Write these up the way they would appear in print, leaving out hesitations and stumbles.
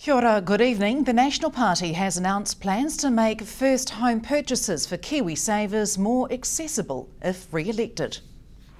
Kia ora, good evening. The National Party has announced plans to make first home purchases for Kiwi savers more accessible if re-elected.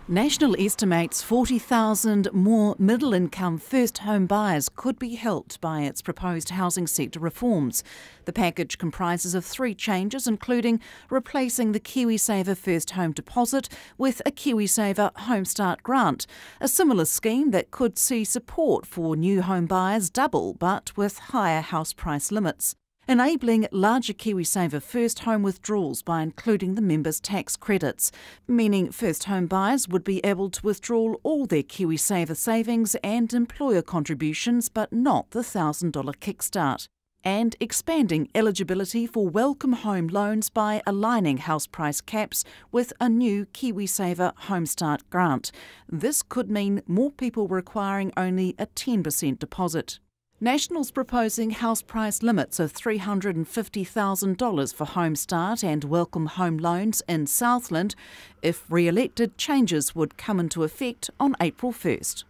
National estimates 40,000 more middle-income first home buyers could be helped by its proposed housing sector reforms. The package comprises of 3 changes, including replacing the KiwiSaver First Home Deposit with a KiwiSaver Home Start Grant, a similar scheme that could see support for new home buyers double but with higher house price limits. Enabling larger KiwiSaver first home withdrawals by including the members' tax credits, meaning first home buyers would be able to withdraw all their KiwiSaver savings and employer contributions but not the $1,000 kickstart. And expanding eligibility for welcome home loans by aligning house price caps with a new KiwiSaver Home Start Grant. This could mean more people requiring only a 10% deposit. National's proposing house price limits of $350,000 for Home Start and Welcome Home loans in Southland. If re-elected, changes would come into effect on April 1st.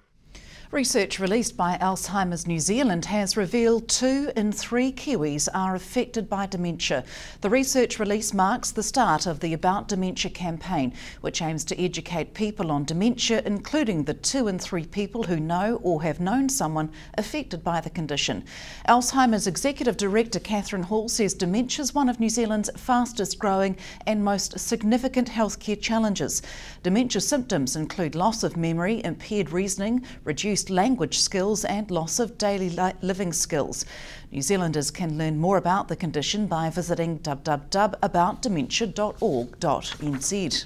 Research released by Alzheimer's New Zealand has revealed 2 in 3 Kiwis are affected by dementia. The research release marks the start of the About Dementia campaign, which aims to educate people on dementia, including the 2 in 3 people who know or have known someone affected by the condition. Alzheimer's Executive Director Catherine Hall says dementia is one of New Zealand's fastest growing and most significant healthcare challenges. Dementia symptoms include loss of memory, impaired reasoning, reduced language skills and loss of daily living skills. New Zealanders can learn more about the condition by visiting www.aboutdementia.org.nz.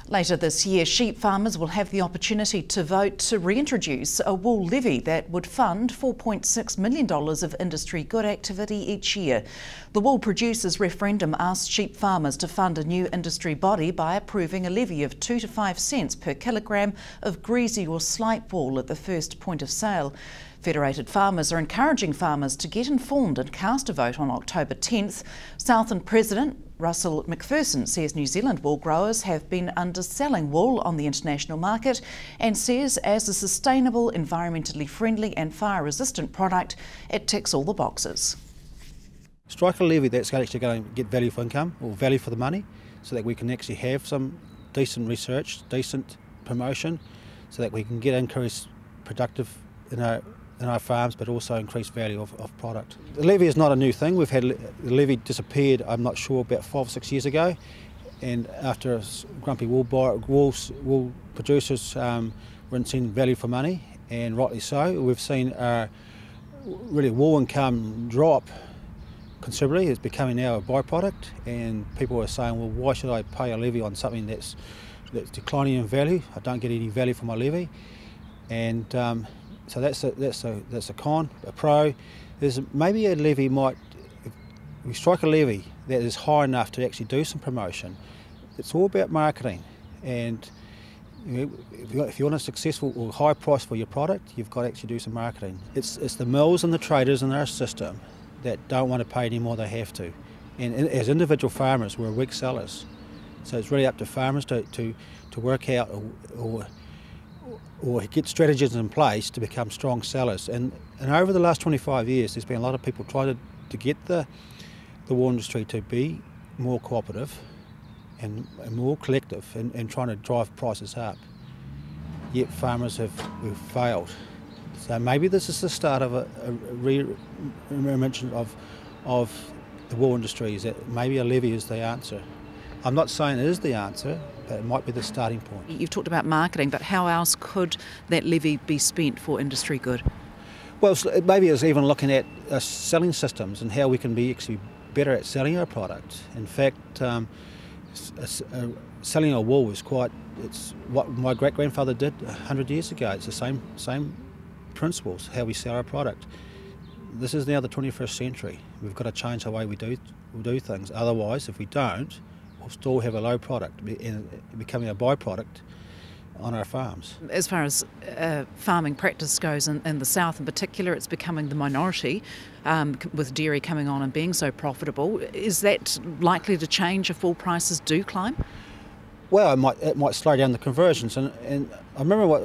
Later this year, sheep farmers will have the opportunity to vote to reintroduce a wool levy that would fund $4.6 million of industry good activity each year. The wool producers referendum asked sheep farmers to fund a new industry body by approving a levy of 2 to 5 cents per kilogram of greasy or slight wool at the first point of sale. Federated farmers are encouraging farmers to get informed and cast a vote on October 10th. Southland President Russell McPherson says New Zealand wool growers have been underselling wool on the international market and says as a sustainable, environmentally friendly and fire-resistant product, it ticks all the boxes. Strike a levy that's actually going to get value for income or value for the money so that we can actually have some decent research, decent promotion so that we can get increased productive in our farms, but also increased value of product. The levy is not a new thing. We've had the levy disappeared, I'm not sure, about 5 or 6 years ago, and after grumpy wool producers weren't seeing value for money, and rightly so. We've seen really wool income drop considerably. It's becoming now a byproduct, and people are saying, well, why should I pay a levy on something that's declining in value? I don't get any value for my levy, and so that's a con. A pro is maybe a levy might, if we strike a levy that is high enough to actually do some promotion. It's all about marketing, and if you want a successful or high price for your product, you've got to actually do some marketing. It's the mills and the traders in our system that don't want to pay any more than they have to, and as individual farmers, we're weak sellers. So it's really up to farmers to work out or get strategies in place to become strong sellers. And over the last 25 years, there's been a lot of people trying to get the wool industry to be more cooperative and more collective and trying to drive prices up. Yet farmers have failed. So maybe this is the start of a re-mention of the wool industry, is that maybe a levy is the answer. I'm not saying it is the answer, but it might be the starting point. You've talked about marketing, but how else could that levy be spent for industry good? Well, maybe it's even looking at selling systems and how we can be actually better at selling our product. In fact, selling our wool it's what my great-grandfather did 100 years ago. It's the same principles, how we sell our product. This is now the 21st century. We've got to change the way we do things. Otherwise, if we don't, we'll still have a low product and becoming a byproduct on our farms. As far as farming practice goes in the south in particular, it's becoming the minority, with dairy coming on and being so profitable. Is that likely to change if wool prices do climb? Well, it might slow down the conversions. And I remember what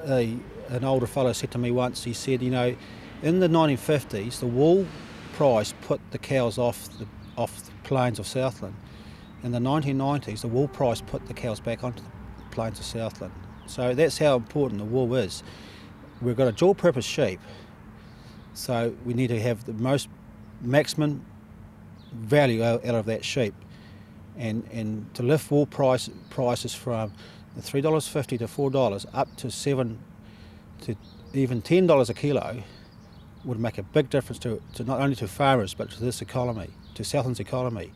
an older fellow said to me once. He said, In the 1950s, the wool price put the cows off the plains of Southland. In the 1990s, the wool price put the cows back onto the plains of Southland. So that's how important the wool is. We've got a dual-purpose sheep, so we need to have the maximum value out of that sheep. And to lift wool prices from the $3.50 to $4 up to $7 to even $10 a kilo would make a big difference to not only to farmers but to this economy, to Southland's economy.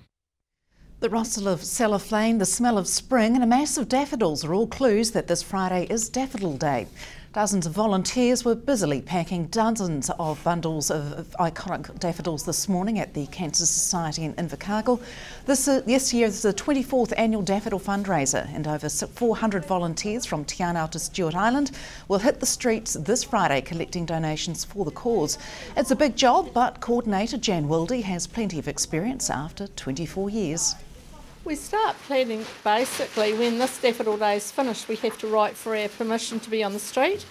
The rustle of cellophane, the smell of spring and a mass of daffodils are all clues that this Friday is Daffodil Day. Dozens of volunteers were busily packing dozens of bundles of iconic daffodils this morning at the Cancer Society in Invercargill. This year is the 24th annual daffodil fundraiser, and over 400 volunteers from Te Anau to Stewart Island will hit the streets this Friday collecting donations for the cause. It's a big job, but coordinator Jan Wilde has plenty of experience after 24 years. We start planning basically when this Daffodil Day is finished. We have to write for our permission to be on the street.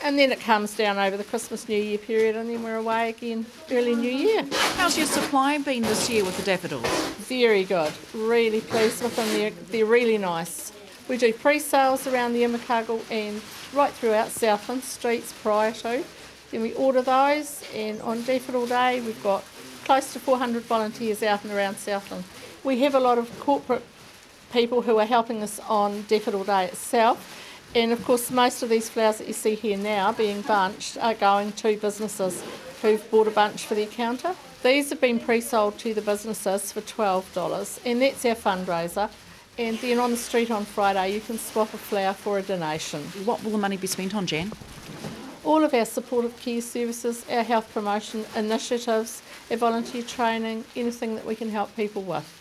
And then it comes down over the Christmas New Year period, and then we're away again early New Year. How's your supply been this year with the daffodils? Very good. Really pleased with them. They're really nice. We do pre-sales around the Invercargill and right throughout Southland streets prior to. Then we order those, and on Daffodil Day we've got close to 400 volunteers out and around Southland. We have a lot of corporate people who are helping us on Daffodil Day itself, and of course most of these flowers that you see here now being bunched are going to businesses who've bought a bunch for their counter. These have been pre-sold to the businesses for $12, and that's our fundraiser. And then on the street on Friday you can swap a flower for a donation. What will the money be spent on, Jan? All of our supportive care services, our health promotion initiatives, our volunteer training, anything that we can help people with.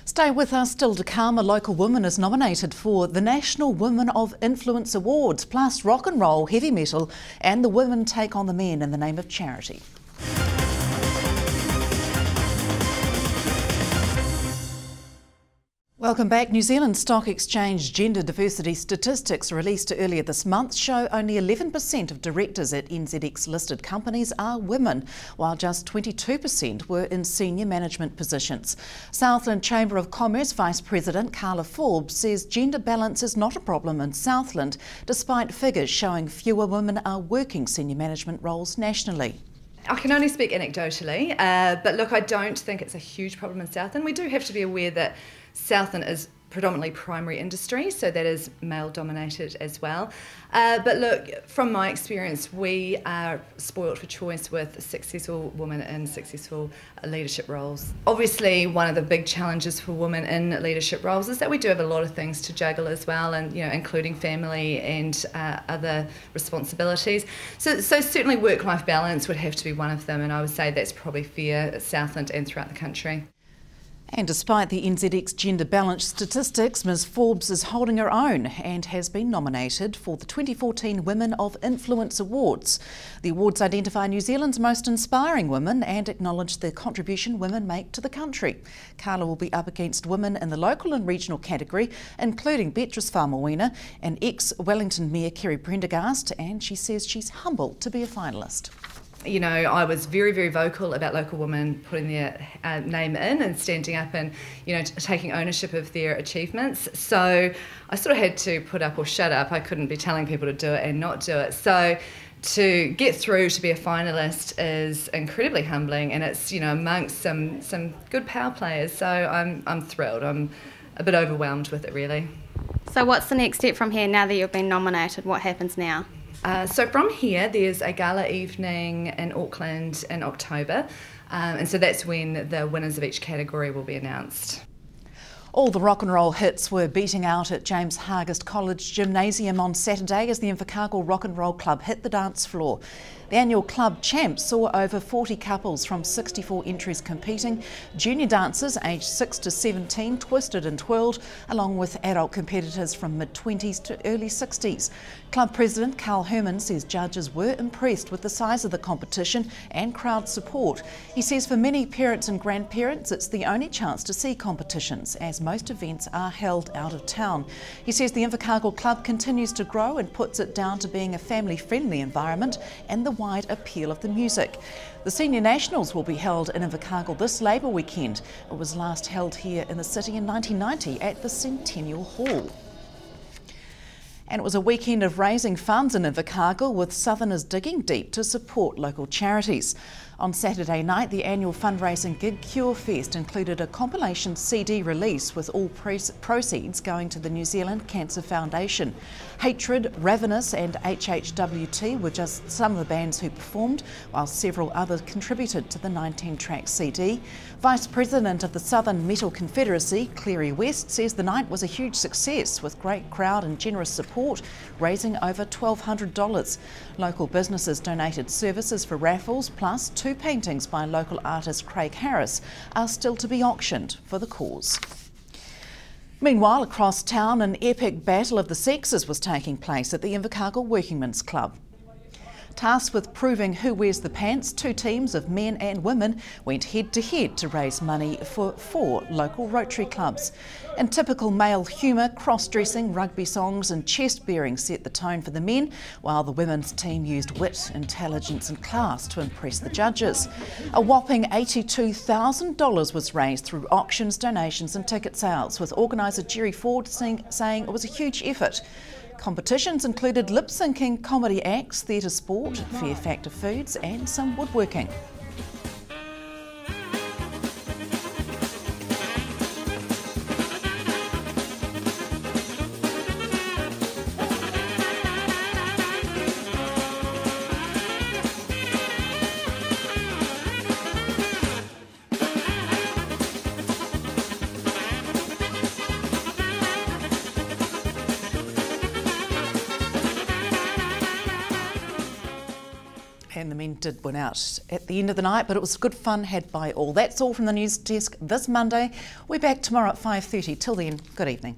Stay with us. Still to come, a local woman is nominated for the National Women of Influence Awards, plus rock and roll, heavy metal and the women take on the men in the name of charity. Welcome back. New Zealand Stock Exchange gender diversity statistics released earlier this month show only 11% of directors at NZX listed companies are women, while just 22% were in senior management positions. Southland Chamber of Commerce Vice President Carla Forbes says gender balance is not a problem in Southland, despite figures showing fewer women are working senior management roles nationally. I can only speak anecdotally, but look, I don't think it's a huge problem in Southland. We do have to be aware that Southland is predominantly primary industry, so that is male dominated as well. But look, from my experience, we are spoilt for choice with successful women in successful leadership roles. Obviously, one of the big challenges for women in leadership roles is that we do have a lot of things to juggle as well, and including family and other responsibilities. So certainly work-life balance would have to be one of them, and I would say that's probably fair at Southland and throughout the country. And despite the NZX gender balance statistics, Ms Forbes is holding her own and has been nominated for the 2014 Women of Influence Awards. The awards identify New Zealand's most inspiring women and acknowledge the contribution women make to the country. Carla will be up against women in the local and regional category, including Beatrice Faumuina and ex-Wellington Mayor Kerry Prendergast, and she says she's humbled to be a finalist. I was very, very vocal about local women putting their name in and standing up and, taking ownership of their achievements. So I sort of had to put up or shut up. I couldn't be telling people to do it and not do it. So to get through to be a finalist is incredibly humbling, and it's, amongst some good power players. So I'm thrilled. I'm a bit overwhelmed with it, really. So what's the next step from here now that you've been nominated? What happens now? So from here, there's a gala evening in Auckland in October, and so that's when the winners of each category will be announced. All the rock and roll hits were beating out at James Hargest College Gymnasium on Saturday as the Invercargill Rock and Roll Club hit the dance floor. The annual club champs saw over 40 couples from 64 entries competing. Junior dancers aged 6 to 17 twisted and twirled, along with adult competitors from mid-20s to early 60s. Club President Carl Herman says judges were impressed with the size of the competition and crowd support. He says for many parents and grandparents it's the only chance to see competitions, as most events are held out of town. He says the Invercargill Club continues to grow and puts it down to being a family-friendly environment and the wide appeal of the music. The Senior Nationals will be held in Invercargill this Labour weekend. It was last held here in the city in 1990 at the Centennial Hall. And it was a weekend of raising funds in Invercargill, with Southerners digging deep to support local charities. On Saturday night, the annual fundraising gig Cure Fest included a compilation CD release with all proceeds going to the New Zealand Cancer Foundation. Hatred, Ravenous and HHWT were just some of the bands who performed, while several others contributed to the 19-track CD. Vice President of the Southern Metal Confederacy, Clary West, says the night was a huge success with great crowd and generous support, raising over $1,200. Local businesses donated services for raffles, plus 2 paintings by local artist Craig Harris are still to be auctioned for the cause. Meanwhile, across town, an epic battle of the sexes was taking place at the Invercargill Workingmen's Club. Tasked with proving who wears the pants, 2 teams of men and women went head-to-head to raise money for 4 local Rotary clubs. In typical male humour, cross-dressing, rugby songs and chest-bearing set the tone for the men, while the women's team used wit, intelligence and class to impress the judges. A whopping $82,000 was raised through auctions, donations and ticket sales, with organiser Jerry Ford saying it was a huge effort. Competitions included lip-syncing comedy acts, theatre sport, Fear Factor foods and some woodworking. And the men did win out at the end of the night, but it was good fun had by all. That's all from the news desk this Monday. We're back tomorrow at 5:30. Till then, good evening.